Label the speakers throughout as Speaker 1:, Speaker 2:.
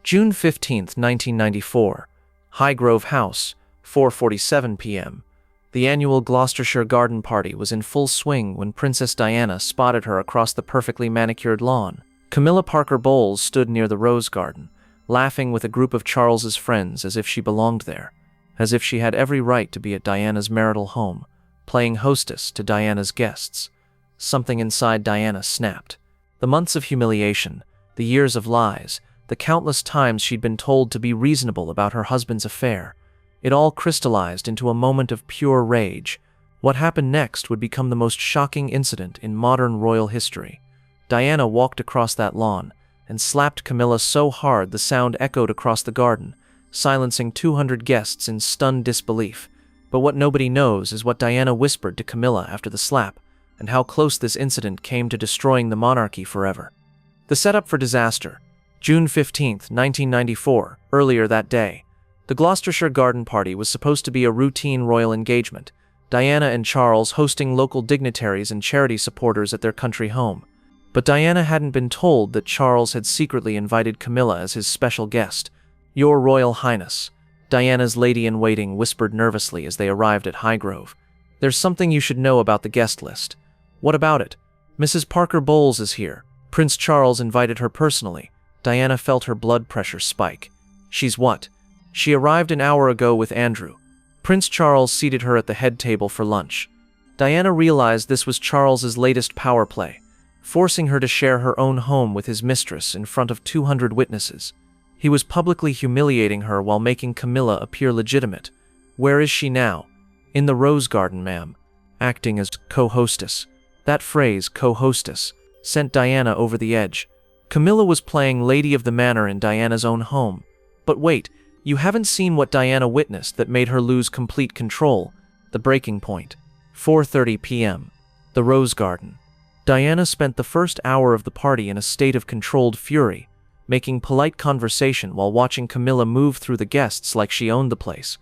Speaker 1: June 15, 1994. Highgrove House, 4:47 p.m. The annual Gloucestershire garden party was in full swing when Princess Diana spotted her across the perfectly manicured lawn. Camilla Parker Bowles stood near the rose garden, laughing with a group of Charles's friends as if she belonged there, as if she had every right to be at Diana's marital home, playing hostess to Diana's guests. Something inside Diana snapped. The months of humiliation, the years of lies, the countless times she'd been told to be reasonable about her husband's affair, it all crystallized into a moment of pure rage. What happened next would become the most shocking incident in modern royal history. Diana walked across that lawn and slapped Camilla so hard the sound echoed across the garden, silencing 200 guests in stunned disbelief. But what nobody knows is what Diana whispered to Camilla after the slap, and how close this incident came to destroying the monarchy forever. The setup for disaster. June 15, 1994, earlier that day. The Gloucestershire garden party was supposed to be a routine royal engagement, Diana and Charles hosting local dignitaries and charity supporters at their country home. But Diana hadn't been told that Charles had secretly invited Camilla as his special guest. "Your Royal Highness," Diana's lady-in-waiting whispered nervously as they arrived at Highgrove. "There's something you should know about the guest list." "What about it?" "Mrs. Parker Bowles is here. Prince Charles invited her personally." Diana felt her blood pressure spike. "She's what?" "She arrived an hour ago with Andrew. Prince Charles seated her at the head table for lunch." Diana realized this was Charles's latest power play, forcing her to share her own home with his mistress in front of 200 witnesses. He was publicly humiliating her while making Camilla appear legitimate. "Where is she now?" "In the rose garden, ma'am." Acting as co-hostess. That phrase, co-hostess, sent Diana over the edge. Camilla was playing Lady of the Manor in Diana's own home. But wait, you haven't seen what Diana witnessed that made her lose complete control. The breaking point. 4:30 p.m. The Rose Garden. Diana spent the first hour of the party in a state of controlled fury, making polite conversation while watching Camilla move through the guests like she owned the place.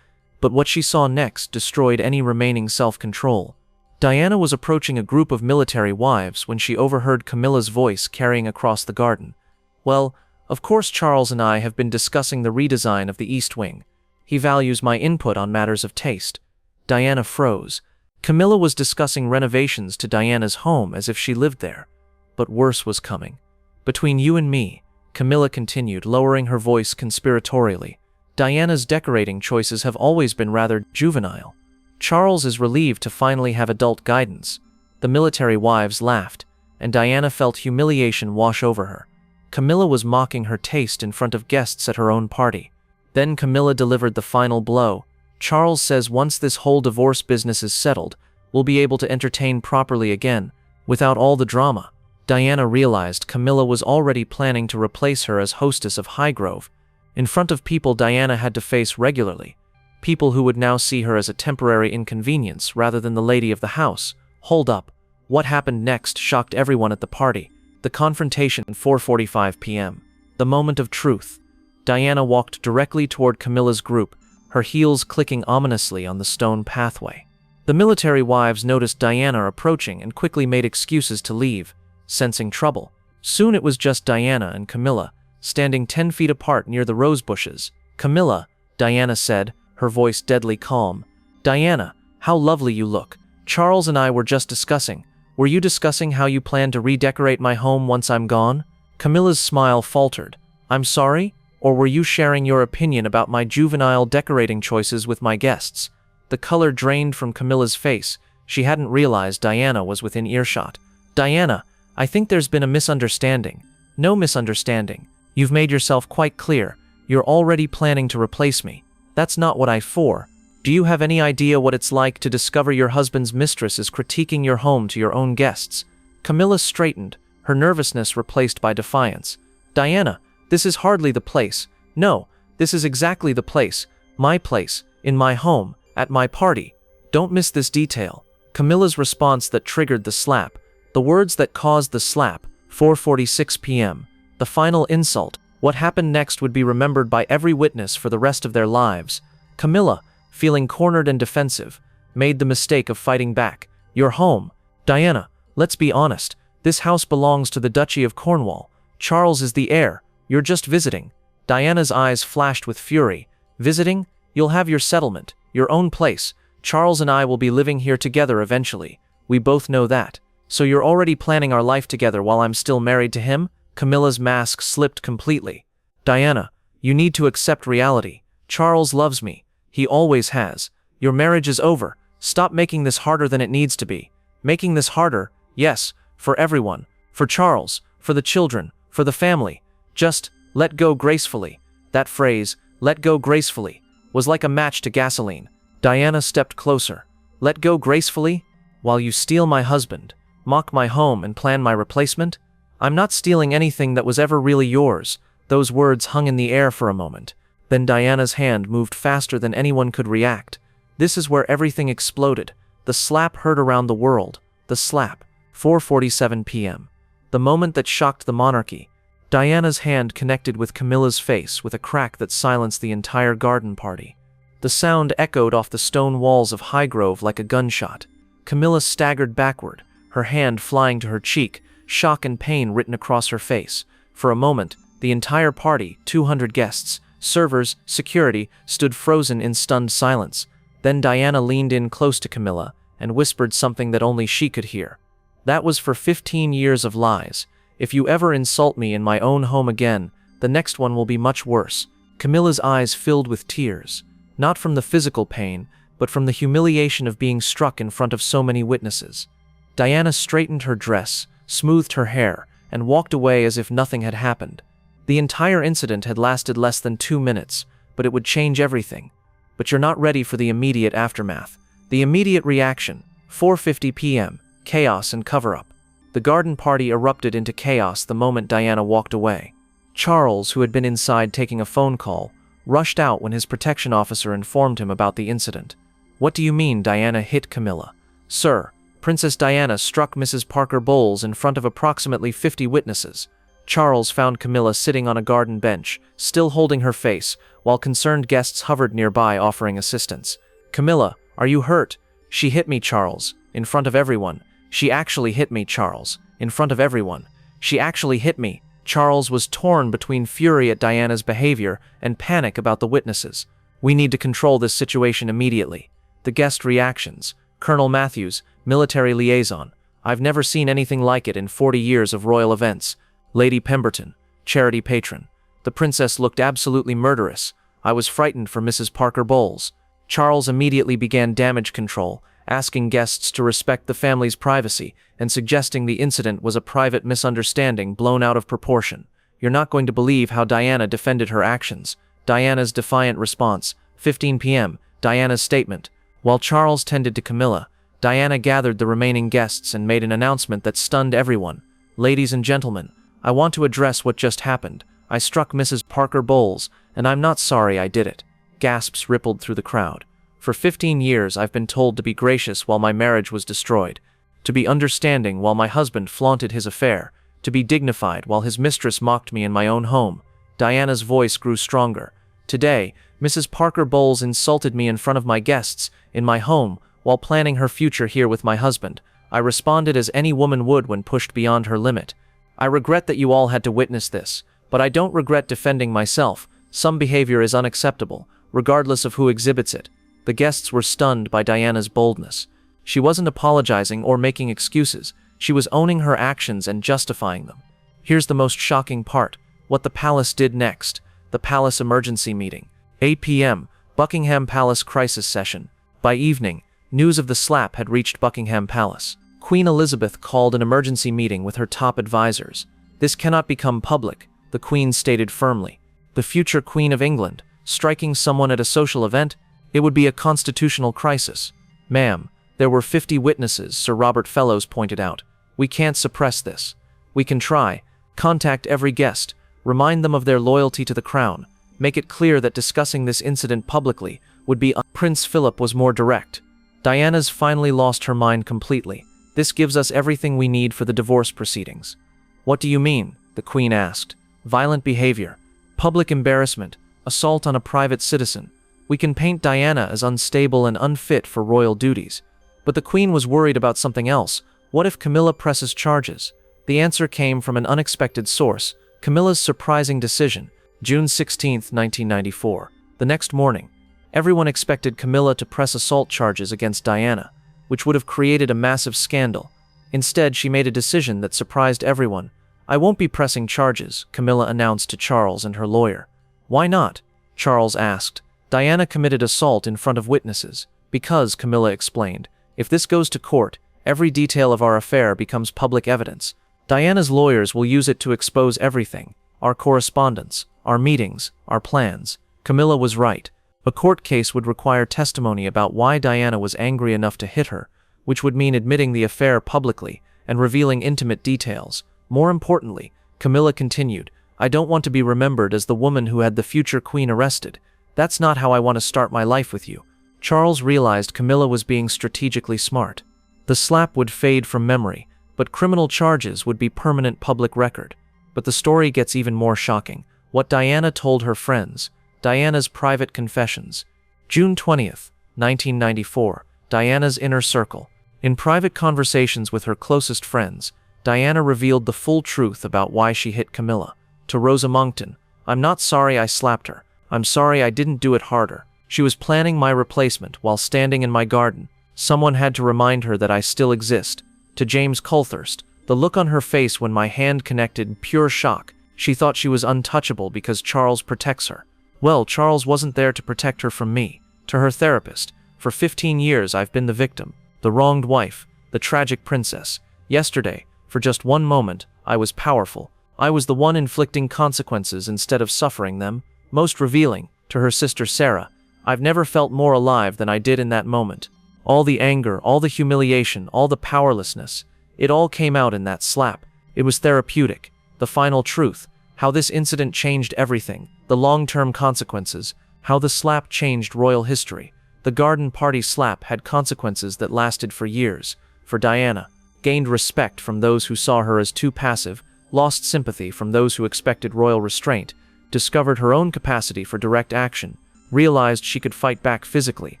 Speaker 1: But what she saw next destroyed any remaining self-control. Diana was approaching a group of military wives when she overheard Camilla's voice carrying across the garden. "Well, of course Charles and I have been discussing the redesign of the East Wing. He values my input on matters of taste." Diana froze. Camilla was discussing renovations to Diana's home as if she lived there. But worse was coming. "Between you and me," Camilla continued, lowering her voice conspiratorially, "Diana's decorating choices have always been rather juvenile. Charles is relieved to finally have adult guidance." The military wives laughed, and Diana felt humiliation wash over her. Camilla was mocking her taste in front of guests at her own party. Then Camilla delivered the final blow. "Charles says once this whole divorce business is settled, we'll be able to entertain properly again, without all the drama." Diana realized Camilla was already planning to replace her as hostess of Highgrove. In front of people Diana had to face regularly. People who would now see her as a temporary inconvenience rather than the lady of the house. Hold up. What happened next shocked everyone at the party. The confrontation at 4:45 p.m. The moment of truth. Diana walked directly toward Camilla's group, her heels clicking ominously on the stone pathway. The military wives noticed Diana approaching and quickly made excuses to leave, sensing trouble. Soon it was just Diana and Camilla, standing 10 feet apart near the rose bushes. "Camilla," Diana said, her voice deadly calm. "Diana, how lovely you look. Charles and I were just discussing. Were you discussing how you plan to redecorate my home once I'm gone?" Camilla's smile faltered. "I'm sorry? Or were you sharing your opinion about my juvenile decorating choices with my guests?" The color drained from Camilla's face. She hadn't realized Diana was within earshot. "Diana, I think there's been a misunderstanding." "No misunderstanding. You've made yourself quite clear. You're already planning to replace me. That's not what I for. Do you have any idea what it's like to discover your husband's mistress is critiquing your home to your own guests?" Camilla straightened, her nervousness replaced by defiance. "Diana, this is hardly the place. No, this is exactly the place. My place, in my home, at my party. Don't miss this detail." Camilla's response that triggered the slap. The words that caused the slap. 4:46 p.m. The final insult. What happened next would be remembered by every witness for the rest of their lives. Camilla, feeling cornered and defensive, made the mistake of fighting back. "Your home." "Diana, let's be honest. This house belongs to the Duchy of Cornwall. Charles is the heir. You're just visiting." Diana's eyes flashed with fury. Visiting? You'll have your settlement, your own place. Charles and I will be living here together eventually. We both know that. So you're already planning our life together while I'm still married to him? Camilla's mask slipped completely. Diana, you need to accept reality. Charles loves me. He always has. Your marriage is over. Stop making this harder than it needs to be. Making this harder, yes, for everyone. For Charles, for the children, for the family. Just let go gracefully. That phrase, let go gracefully, was like a match to gasoline. Diana stepped closer. Let go gracefully? While you steal my husband, mock my home, and plan my replacement? I'm not stealing anything that was ever really yours. Those words hung in the air for a moment. Then Diana's hand moved faster than anyone could react. This is where everything exploded. The slap heard around the world. The slap. 4:47 p.m. The moment that shocked the monarchy. Diana's hand connected with Camilla's face with a crack that silenced the entire garden party. The sound echoed off the stone walls of Highgrove like a gunshot. Camilla staggered backward, her hand flying to her cheek, shock and pain written across her face. For a moment, the entire party, 200 guests, servers, security, stood frozen in stunned silence. Then Diana leaned in close to Camilla and whispered something that only she could hear. That was for 15 years of lies. If you ever insult me in my own home again, the next one will be much worse. Camilla's eyes filled with tears, not from the physical pain, but from the humiliation of being struck in front of so many witnesses. Diana straightened her dress, smoothed her hair, and walked away as if nothing had happened. The entire incident had lasted less than 2 minutes, but it would change everything. But you're not ready for the immediate aftermath. The immediate reaction, 4:50 p.m., chaos and cover-up. The garden party erupted into chaos the moment Diana walked away. Charles, who had been inside taking a phone call, rushed out when his protection officer informed him about the incident. What do you mean Diana hit Camilla? Sir, Princess Diana struck Mrs. Parker Bowles in front of approximately 50 witnesses. Charles found Camilla sitting on a garden bench, still holding her face, while concerned guests hovered nearby offering assistance. Camilla, are you hurt? She hit me, Charles, in front of everyone. She actually hit me, Charles, in front of everyone. She actually hit me. Charles was torn between fury at Diana's behavior and panic about the witnesses. We need to control this situation immediately. The guest reactions. Colonel Matthews, military liaison. I've never seen anything like it in 40 years of royal events. Lady Pemberton, charity patron. The princess looked absolutely murderous. I was frightened for Mrs. Parker Bowles. Charles immediately began damage control, asking guests to respect the family's privacy and suggesting the incident was a private misunderstanding blown out of proportion. You're not going to believe how Diana defended her actions. Diana's defiant response. 15 p.m. Diana's statement. While Charles tended to Camilla, Diana gathered the remaining guests and made an announcement that stunned everyone. Ladies and gentlemen, I want to address what just happened. I struck Mrs. Parker Bowles, and I'm not sorry I did it. Gasps rippled through the crowd. For 15 years I've been told to be gracious while my marriage was destroyed, to be understanding while my husband flaunted his affair, to be dignified while his mistress mocked me in my own home. Diana's voice grew stronger. Today, Mrs. Parker Bowles insulted me in front of my guests, in my home, while planning her future here with my husband. I responded as any woman would when pushed beyond her limit. I regret that you all had to witness this, but I don't regret defending myself. Some behavior is unacceptable, regardless of who exhibits it. The guests were stunned by Diana's boldness. She wasn't apologizing or making excuses. She was owning her actions and justifying them. Here's the most shocking part. What the palace did next. The palace emergency meeting. 8 p.m. Buckingham Palace crisis session. By evening, news of the slap had reached Buckingham Palace. Queen Elizabeth called an emergency meeting with her top advisors. This cannot become public, the Queen stated firmly. The future Queen of England, striking someone at a social event? It would be a constitutional crisis. Ma'am, there were 50 witnesses, Sir Robert Fellows pointed out. We can't suppress this. We can try. Contact every guest. Remind them of their loyalty to the crown. Make it clear that discussing this incident publicly would be Prince Philip was more direct. Diana's finally lost her mind completely. This gives us everything we need for the divorce proceedings. What do you mean? The Queen asked. Violent behavior. Public embarrassment. Assault on a private citizen. We can paint Diana as unstable and unfit for royal duties. But the Queen was worried about something else. What if Camilla presses charges? The answer came from an unexpected source. Camilla's surprising decision. June 16, 1994. The next morning, everyone expected Camilla to press assault charges against Diana, which would have created a massive scandal. Instead, she made a decision that surprised everyone. "I won't be pressing charges," Camilla announced to Charles and her lawyer. "Why not?" Charles asked. "Diana committed assault in front of witnesses." "Because," Camilla explained, "if this goes to court, every detail of our affair becomes public evidence. Diana's lawyers will use it to expose everything, our correspondence, our meetings, our plans." Camilla was right. A court case would require testimony about why Diana was angry enough to hit her, which would mean admitting the affair publicly and revealing intimate details. More importantly, Camilla continued, "I don't want to be remembered as the woman who had the future queen arrested. That's not how I want to start my life with you." Charles realized Camilla was being strategically smart. The slap would fade from memory, but criminal charges would be permanent public record. But the story gets even more shocking. What Diana told her friends. Diana's private confessions. June 20th, 1994. Diana's inner circle. In private conversations with her closest friends, Diana revealed the full truth about why she hit Camilla. To Rosa Monckton, "I'm not sorry I slapped her. I'm sorry I didn't do it harder. She was planning my replacement while standing in my garden. Someone had to remind her that I still exist." To James Colthurst, "The look on her face when my hand connected, pure shock. She thought she was untouchable because Charles protects her. Well, Charles wasn't there to protect her from me." To her therapist, "For 15 years I've been the victim, the wronged wife, the tragic princess. Yesterday, for just one moment, I was powerful. I was the one inflicting consequences instead of suffering them." Most revealing, to her sister Sarah, "I've never felt more alive than I did in that moment. All the anger, all the humiliation, all the powerlessness, it all came out in that slap. It was therapeutic. The final truth, how this incident changed everything, the long-term consequences, how the slap changed royal history. The garden party slap had consequences that lasted for years. For Diana, gained respect from those who saw her as too passive, lost sympathy from those who expected royal restraint, discovered her own capacity for direct action, realized she could fight back physically,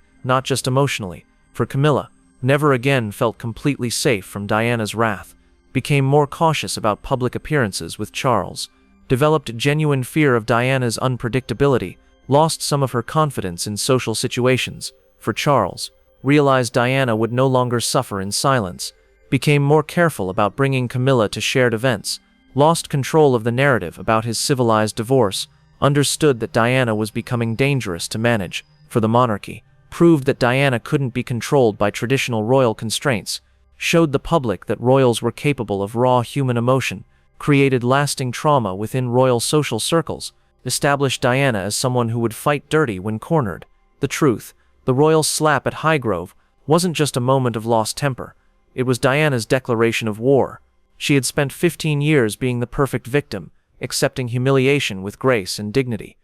Speaker 1: not just emotionally. For Camilla, never again felt completely safe from Diana's wrath, became more cautious about public appearances with Charles, developed genuine fear of Diana's unpredictability, lost some of her confidence in social situations. For Charles, realized Diana would no longer suffer in silence, became more careful about bringing Camilla to shared events, lost control of the narrative about his civilized divorce, understood that Diana was becoming dangerous to manage. For the monarchy, proved that Diana couldn't be controlled by traditional royal constraints, showed the public that royals were capable of raw human emotion, created lasting trauma within royal social circles, established Diana as someone who would fight dirty when cornered. The truth, the royal slap at Highgrove, wasn't just a moment of lost temper. It was Diana's declaration of war. She had spent 15 years being the perfect victim, accepting humiliation with grace and dignity.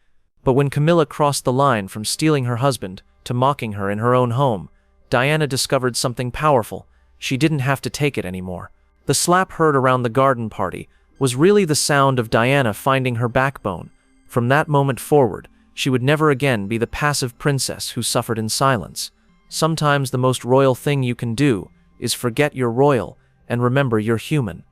Speaker 1: But when Camilla crossed the line from stealing her husband to mocking her in her own home, Diana discovered something powerful. She didn't have to take it anymore. The slap heard around the garden party was really the sound of Diana finding her backbone. From that moment forward, she would never again be the passive princess who suffered in silence. Sometimes the most royal thing you can do is forget you're royal and remember you're human.